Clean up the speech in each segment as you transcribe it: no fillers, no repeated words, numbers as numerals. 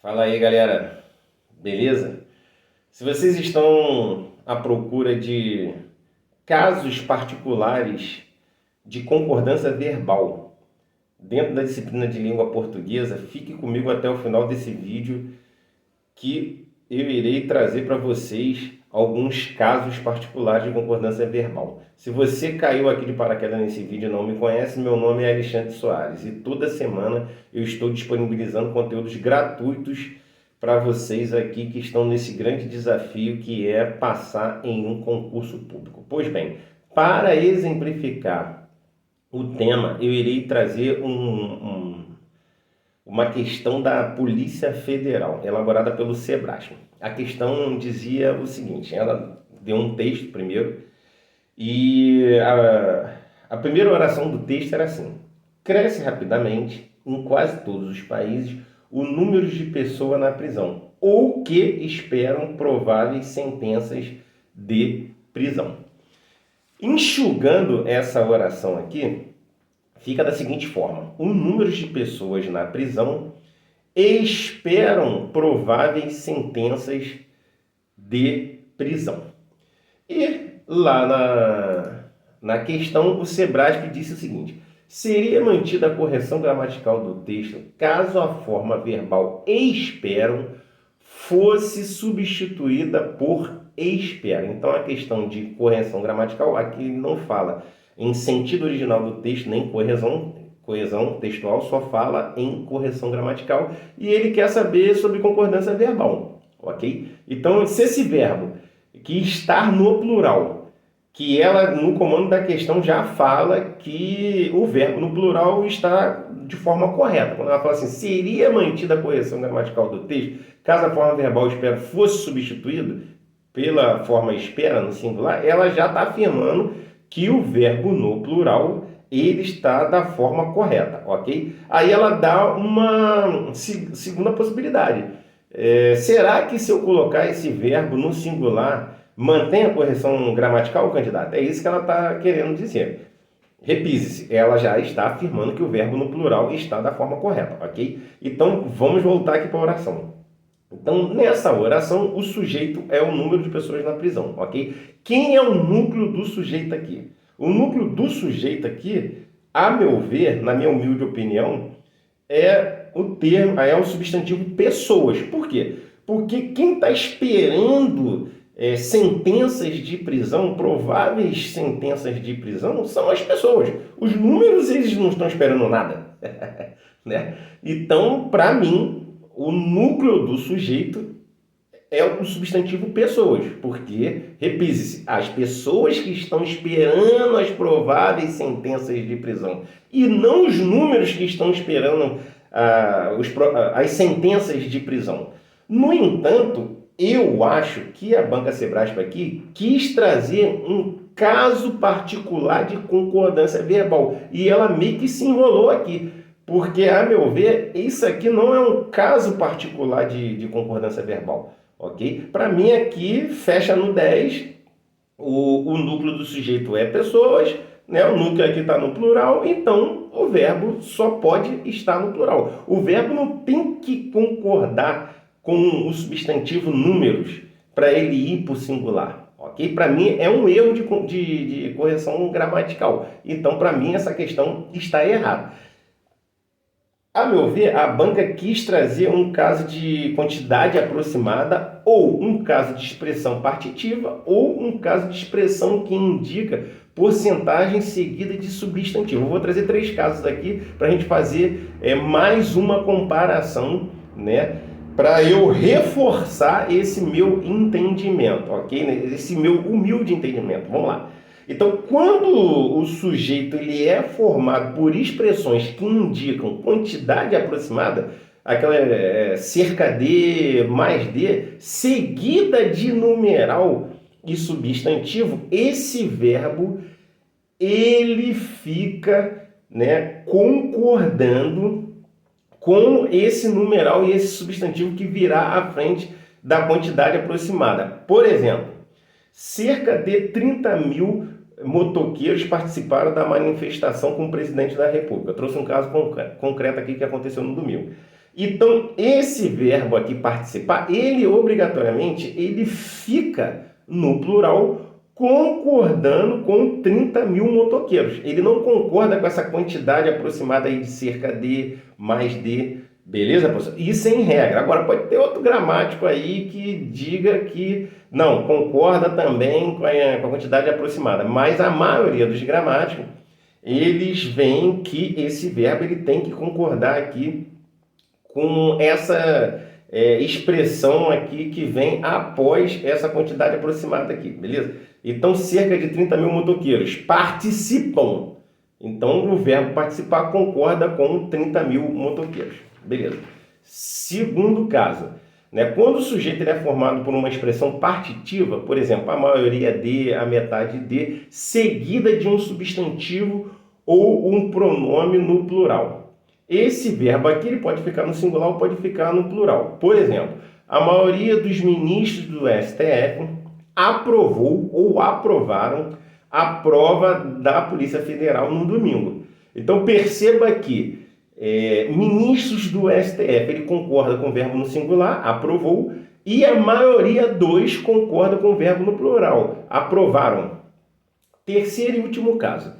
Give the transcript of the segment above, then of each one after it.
Fala aí, galera. Beleza? Se vocês estão à procura de casos particulares de concordância verbal dentro da disciplina de língua portuguesa, fique comigo até o final desse vídeo que eu irei trazer para vocês alguns casos particulares de concordância verbal. Se você caiu aqui de paraquedas nesse vídeo e não me conhece, meu nome é Alexandre Soares e toda semana eu estou disponibilizando conteúdos gratuitos para vocês aqui que estão nesse grande desafio que é passar em um concurso público. Pois bem, para exemplificar o tema, eu irei trazer uma questão da Polícia Federal, elaborada pelo Sebrasco. A questão dizia o seguinte, ela deu um texto primeiro, e a primeira oração do texto era assim: cresce rapidamente, em quase todos os países, o número de pessoas na prisão, ou que esperam prováveis sentenças de prisão. Enxugando essa oração aqui, fica da seguinte forma: o número de pessoas na prisão esperam prováveis sentenças de prisão. E lá na questão, o Sebrasco disse o seguinte: seria mantida a correção gramatical do texto caso a forma verbal esperam fosse substituída por espera. Então a questão de correção gramatical aqui não fala em sentido original do texto, nem coesão textual, só fala em correção gramatical, e ele quer saber sobre concordância verbal, ok? Então, se esse verbo que estar no plural, que ela no comando da questão já fala que o verbo no plural está de forma correta. Quando ela fala assim, seria mantida a correção gramatical do texto, caso a forma verbal espera fosse substituído pela forma espera no singular, ela já está afirmando que o verbo no plural ele está da forma correta, ok? Aí ela dá uma segunda possibilidade. Será que se eu colocar esse verbo no singular, mantém a correção gramatical, candidato? É isso que ela está querendo dizer. Repise-se, ela já está afirmando que o verbo no plural está da forma correta, ok? Então, vamos voltar aqui para a oração. Então, nessa oração, o sujeito é o número de pessoas na prisão, ok? Quem é o núcleo do sujeito aqui? O núcleo do sujeito aqui, a meu ver, na minha humilde opinião, é o substantivo pessoas. Por quê? Porque quem está esperando sentenças de prisão, prováveis sentenças de prisão, são as pessoas. Os números, eles não estão esperando nada. Né? Então, para mim, o núcleo do sujeito é o substantivo pessoas, porque, repise-se, as pessoas que estão esperando as prováveis sentenças de prisão e não os números que estão esperando as sentenças de prisão. No entanto, eu acho que a Banca Sebrasco aqui quis trazer um caso particular de concordância verbal e ela meio que se enrolou aqui. Porque, a meu ver, isso aqui não é um caso particular de concordância verbal, ok? Para mim, aqui, fecha no 10, o núcleo do sujeito é pessoas, né? O núcleo aqui está no plural, então o verbo só pode estar no plural. O verbo não tem que concordar com o substantivo números para ele ir para o singular, ok? Para mim, é um erro de correção gramatical. Então, para mim, essa questão está errada. A meu ver, a banca quis trazer um caso de quantidade aproximada, ou um caso de expressão partitiva, ou um caso de expressão que indica porcentagem seguida de substantivo. Eu vou trazer 3 casos aqui para a gente fazer mais uma comparação, né? Para eu reforçar esse meu entendimento, ok? Esse meu humilde entendimento. Vamos lá. Então, quando o sujeito ele é formado por expressões que indicam quantidade aproximada, aquela cerca de, mais de, seguida de numeral e substantivo, esse verbo ele fica, né, concordando com esse numeral e esse substantivo que virá à frente da quantidade aproximada. Por exemplo, cerca de 30 mil motoqueiros participaram da manifestação com o presidente da República. Eu trouxe um caso concreto aqui que aconteceu no domingo. Então, esse verbo aqui, participar, ele obrigatoriamente ele fica no plural, concordando com 30 mil motoqueiros. Ele não concorda com essa quantidade aproximada aí de cerca de, mais de, beleza, professor? Isso é em regra. Agora, pode ter outro gramático aí que diga que não, concorda também com a quantidade aproximada, mas a maioria dos gramáticos, eles veem que esse verbo ele tem que concordar aqui com essa expressão aqui que vem após essa quantidade aproximada aqui, beleza? Então, cerca de 30 mil motoqueiros participam. Então, o verbo participar concorda com 30 mil motoqueiros, beleza? Segundo caso, né, quando o sujeito ele é formado por uma expressão partitiva, por exemplo, a maioria de, a metade de, seguida de um substantivo ou um pronome no plural. Esse verbo aqui ele pode ficar no singular ou pode ficar no plural. Por exemplo, a maioria dos ministros do STF aprovou ou aprovaram a prova da Polícia Federal no domingo. Então perceba que ministros do STF ele concorda com o verbo no singular, aprovou, e a maioria dos concorda com o verbo no plural, aprovaram. Terceiro e último caso.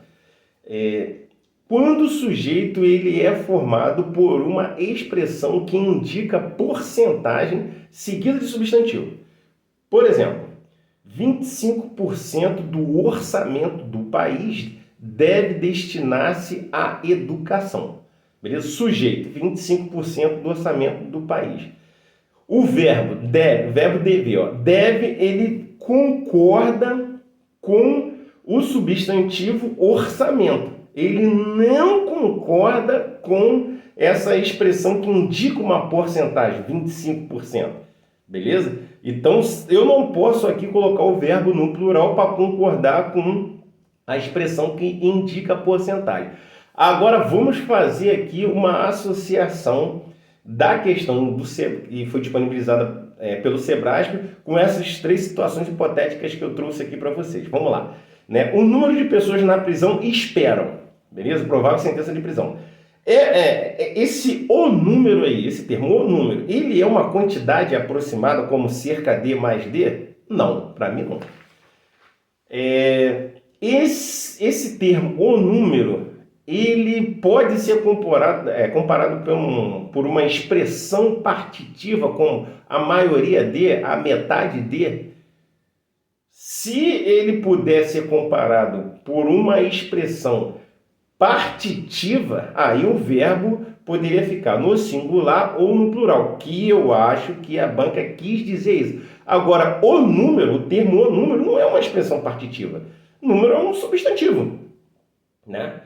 Quando o sujeito ele é formado por uma expressão que indica porcentagem seguida de substantivo. Por exemplo, 25% do orçamento do país deve destinar-se à educação. Beleza? Sujeito, 25% do orçamento do país. O verbo deve, verbo dever, ó, deve, ele concorda com o substantivo orçamento. Ele não concorda com essa expressão que indica uma porcentagem, 25%. Beleza? Então, eu não posso aqui colocar o verbo no plural para concordar com a expressão que indica a porcentagem. Agora, vamos fazer aqui uma associação da questão que foi disponibilizada pelo Sebrasp com essas três situações hipotéticas que eu trouxe aqui para vocês. Vamos lá. Né? O número de pessoas na prisão esperam. Beleza? Provável sentença de prisão. Esse o número aí, esse termo o número, ele é uma quantidade aproximada como cerca de mais de? Não, para mim não. Esse termo o número, ele pode ser comparado por uma expressão partitiva como a maioria de, a metade de. Se ele puder ser comparado por uma expressão partitiva, aí o verbo poderia ficar no singular ou no plural, que eu acho que a banca quis dizer isso. Agora, o número, o termo o número, não é uma expressão partitiva. Número é um substantivo, né?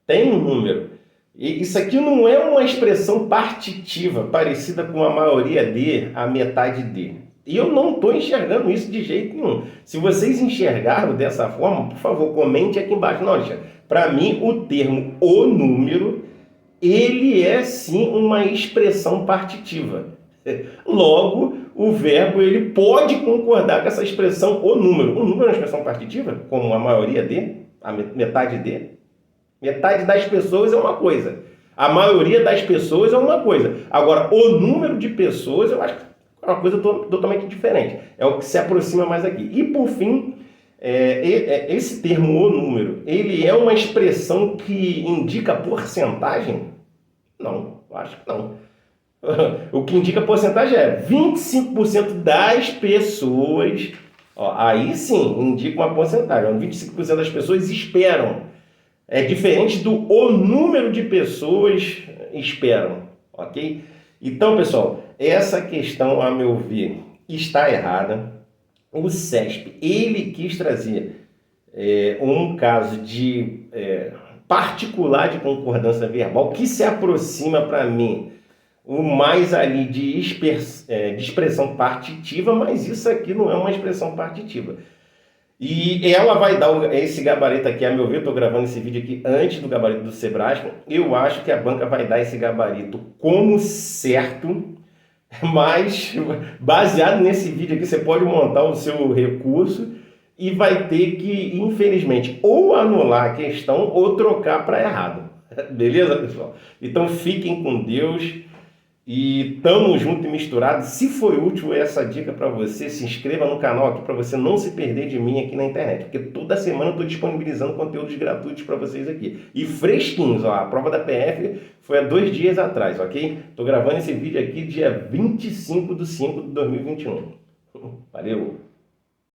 Tem um número. E isso aqui não é uma expressão partitiva, parecida com a maioria de, a metade de. E eu não estou enxergando isso de jeito nenhum. Se vocês enxergaram dessa forma, por favor, comente aqui embaixo. Não, Alexandre, para mim o termo o número, ele é sim uma expressão partitiva. Logo, o verbo ele pode concordar com essa expressão o número. O número é uma expressão partitiva, como a maioria de, a metade de. Metade das pessoas é uma coisa. A maioria das pessoas é uma coisa. Agora, o número de pessoas, eu acho que é uma coisa totalmente diferente. É o que se aproxima mais aqui. E, por fim, esse termo o número, ele é uma expressão que indica porcentagem? Não, eu acho que não. O que indica porcentagem é 25% das pessoas, ó, aí sim indica uma porcentagem, 25% das pessoas esperam. É diferente do o número de pessoas esperam, ok? Então, pessoal, essa questão, a meu ver, está errada. O CESP, ele quis trazer um caso de particular de concordância verbal que se aproxima para mim o mais ali de expressão partitiva, mas isso aqui não é uma expressão partitiva. E ela vai dar esse gabarito aqui, a meu ver, eu estou gravando esse vídeo aqui antes do gabarito do Sebrasp. Eu acho que a banca vai dar esse gabarito como certo, mas baseado nesse vídeo aqui, você pode montar o seu recurso e vai ter que, infelizmente, ou anular a questão ou trocar para errado. Beleza, pessoal? Então fiquem com Deus E tamo junto e misturado. Se foi útil essa dica para você, se inscreva no canal aqui para você não se perder de mim aqui na internet, porque toda semana eu estou disponibilizando conteúdos gratuitos para vocês aqui. E fresquinhos, ó, a prova da PF foi há 2 dias atrás, ok? Estou gravando esse vídeo aqui dia 25/5/2021. Valeu!